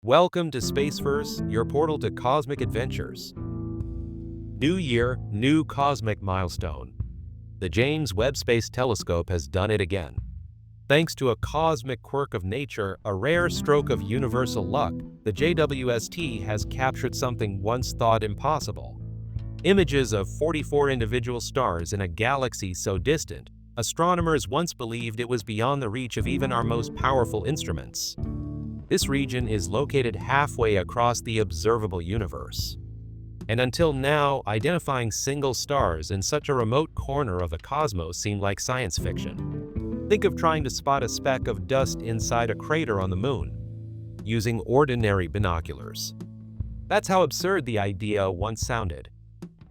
Welcome to Spaceverse, your portal to cosmic adventures. New year, new cosmic milestone. The James Webb Space Telescope has done it again. Thanks to a cosmic quirk of nature, a rare stroke of universal luck, the JWST has captured something once thought impossible. Images of 44 individual stars in a galaxy so distant, astronomers once believed it was beyond the reach of even our most powerful instruments. This region is located halfway across the observable universe. And until now, identifying single stars in such a remote corner of the cosmos seemed like science fiction. Think of trying to spot a speck of dust inside a crater on the moon, using ordinary binoculars. That's how absurd the idea once sounded.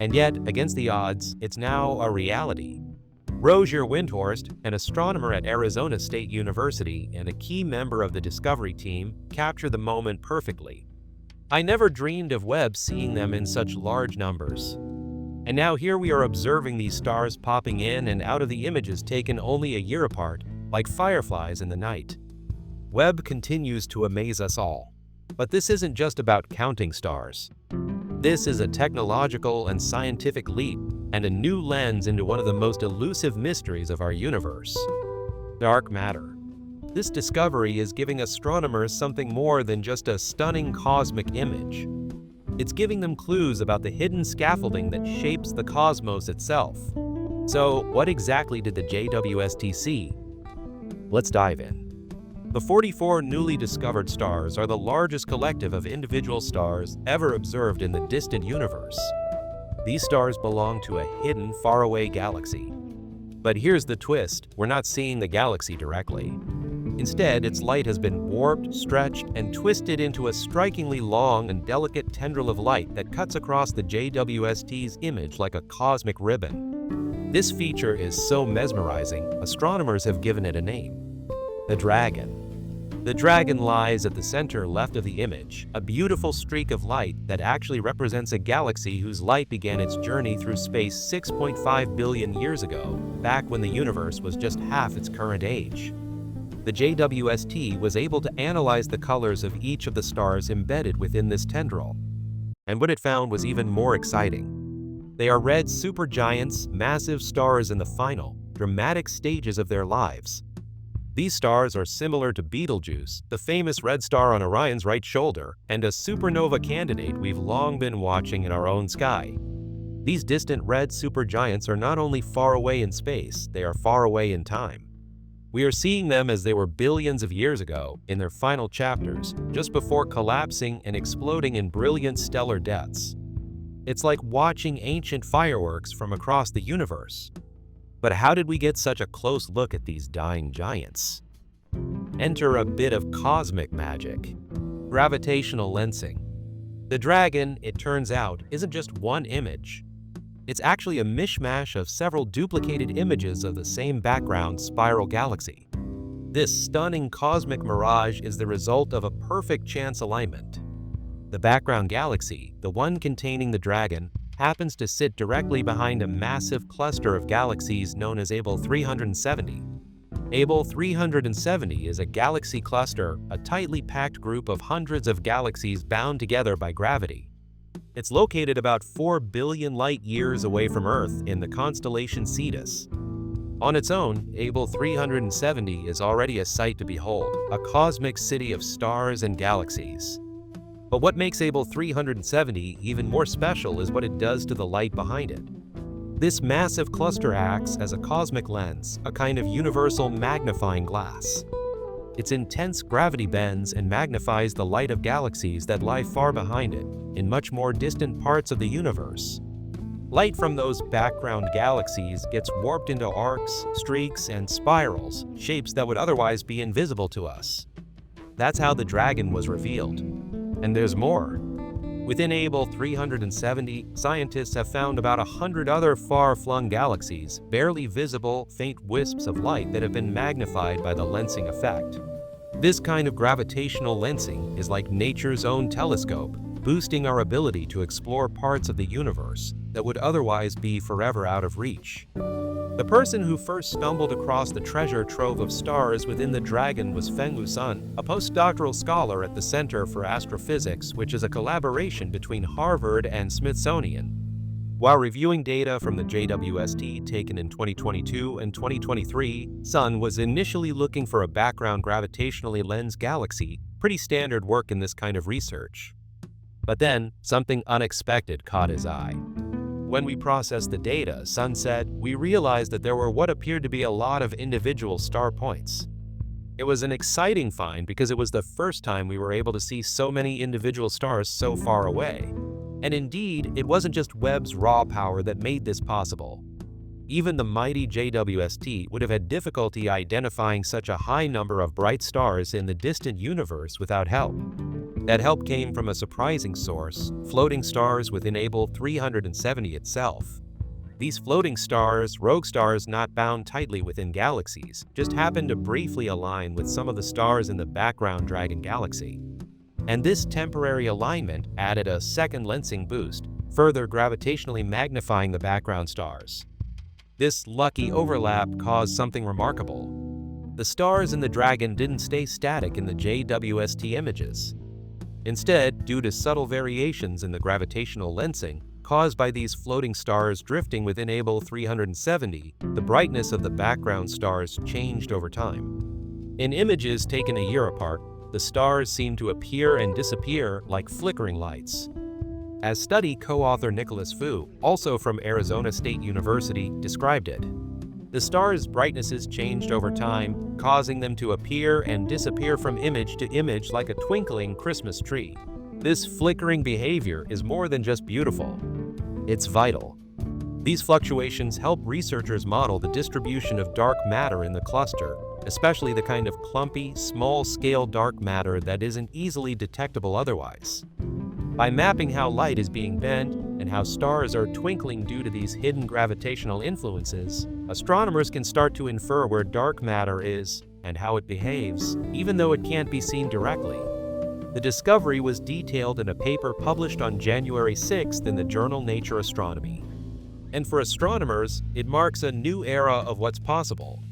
And yet, against the odds, it's now a reality. Roger Windhorst, an astronomer at Arizona State University and a key member of the Discovery team, captured the moment perfectly. "I never dreamed of Webb seeing them in such large numbers. And now here we are observing these stars popping in and out of the images taken only a year apart, like fireflies in the night." Webb continues to amaze us all. But this isn't just about counting stars. This is a technological and scientific leap and a new lens into one of the most elusive mysteries of our universe: dark matter. This discovery is giving astronomers something more than just a stunning cosmic image. It's giving them clues about the hidden scaffolding that shapes the cosmos itself. So, what exactly did the JWST see? Let's dive in. The 44 newly discovered stars are the largest collective of individual stars ever observed in the distant universe. These stars belong to a hidden, faraway galaxy. But here's the twist: we're not seeing the galaxy directly. Instead, its light has been warped, stretched, and twisted into a strikingly long and delicate tendril of light that cuts across the JWST's image like a cosmic ribbon. This feature is so mesmerizing, astronomers have given it a name: the Dragon. The Dragon lies at the center left of the image, a beautiful streak of light that actually represents a galaxy whose light began its journey through space 6.5 billion years ago, back when the universe was just half its current age. The JWST was able to analyze the colors of each of the stars embedded within this tendril. And what it found was even more exciting. They are red supergiants, massive stars in the final, dramatic stages of their lives. These stars are similar to Betelgeuse, the famous red star on Orion's right shoulder, and a supernova candidate we've long been watching in our own sky. These distant red supergiants are not only far away in space, they are far away in time. We are seeing them as they were billions of years ago, in their final chapters, just before collapsing and exploding in brilliant stellar deaths. It's like watching ancient fireworks from across the universe. But how did we get such a close look at these dying giants? Enter a bit of cosmic magic: gravitational lensing. The Dragon, it turns out, isn't just one image. It's actually a mishmash of several duplicated images of the same background spiral galaxy. This stunning cosmic mirage is the result of a perfect chance alignment. The background galaxy, the one containing the Dragon, happens to sit directly behind a massive cluster of galaxies known as Abell 370. Abell 370 is a galaxy cluster, a tightly packed group of hundreds of galaxies bound together by gravity. It's located about 4 billion light-years away from Earth in the constellation Cetus. On its own, Abell 370 is already a sight to behold, a cosmic city of stars and galaxies. But what makes Abell 370 even more special is what it does to the light behind it. This massive cluster acts as a cosmic lens, a kind of universal magnifying glass. Its intense gravity bends and magnifies the light of galaxies that lie far behind it, in much more distant parts of the universe. Light from those background galaxies gets warped into arcs, streaks, and spirals, shapes that would otherwise be invisible to us. That's how the Dragon was revealed. And there's more. Within Abell 370, scientists have found about 100 other far-flung galaxies, barely visible, faint wisps of light that have been magnified by the lensing effect. This kind of gravitational lensing is like nature's own telescope, boosting our ability to explore parts of the universe, that would otherwise be forever out of reach. The person who first stumbled across the treasure trove of stars within the Dragon was Fengwu Sun, a postdoctoral scholar at the Center for Astrophysics, which is a collaboration between Harvard and Smithsonian. While reviewing data from the JWST taken in 2022 and 2023, Sun was initially looking for a background gravitationally lensed galaxy, pretty standard work in this kind of research. But then, something unexpected caught his eye. When we processed the data, Sun said, we realized that there were what appeared to be a lot of individual star points. It was an exciting find because it was the first time we were able to see so many individual stars so far away. And indeed, it wasn't just Webb's raw power that made this possible. Even the mighty JWST would have had difficulty identifying such a high number of bright stars in the distant universe without help. That help came from a surprising source, floating stars within Able 370 itself. These floating stars, rogue stars not bound tightly within galaxies, just happened to briefly align with some of the stars in the background Dragon galaxy. And this temporary alignment added a second lensing boost, further gravitationally magnifying the background stars. This lucky overlap caused something remarkable. The stars in the Dragon didn't stay static in the JWST images. Instead, due to subtle variations in the gravitational lensing caused by these floating stars drifting within Able 370, the brightness of the background stars changed over time. In images taken a year apart, the stars seem to appear and disappear like flickering lights. As study co-author Nicholas Fu, also from Arizona State University, described it, the stars' brightnesses changed over time, causing them to appear and disappear from image to image like a twinkling Christmas tree. This flickering behavior is more than just beautiful. It's vital. These fluctuations help researchers model the distribution of dark matter in the cluster, especially the kind of clumpy, small-scale dark matter that isn't easily detectable otherwise. By mapping how light is being bent and how stars are twinkling due to these hidden gravitational influences, astronomers can start to infer where dark matter is and how it behaves, even though it can't be seen directly. The discovery was detailed in a paper published on January 6th in the journal Nature Astronomy. And for astronomers, it marks a new era of what's possible.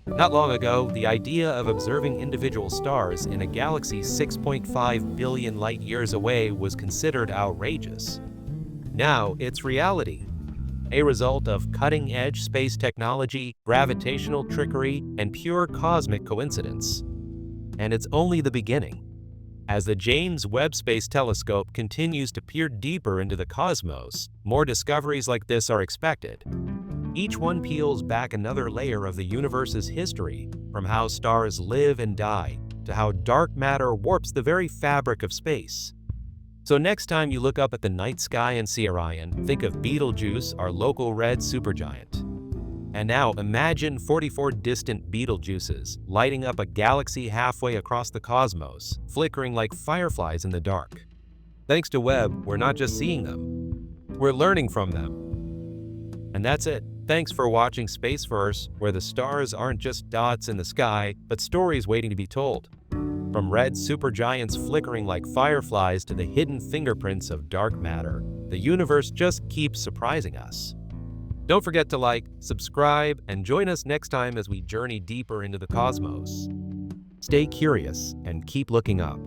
Not long ago, the idea of observing individual stars in a galaxy 6.5 billion light-years away was considered outrageous. Now, it's reality. A result of cutting-edge space technology, gravitational trickery, and pure cosmic coincidence. And it's only the beginning. As the James Webb Space Telescope continues to peer deeper into the cosmos, more discoveries like this are expected. Each one peels back another layer of the universe's history, from how stars live and die, to how dark matter warps the very fabric of space. So next time you look up at the night sky and see Orion, think of Betelgeuse, our local red supergiant. And now imagine 44 distant Betelgeuses lighting up a galaxy halfway across the cosmos, flickering like fireflies in the dark. Thanks to Webb, we're not just seeing them, we're learning from them. And that's it. Thanks for watching Spaceverse, where the stars aren't just dots in the sky, but stories waiting to be told. From red supergiants flickering like fireflies to the hidden fingerprints of dark matter, the universe just keeps surprising us. Don't forget to like, subscribe, and join us next time as we journey deeper into the cosmos. Stay curious and keep looking up.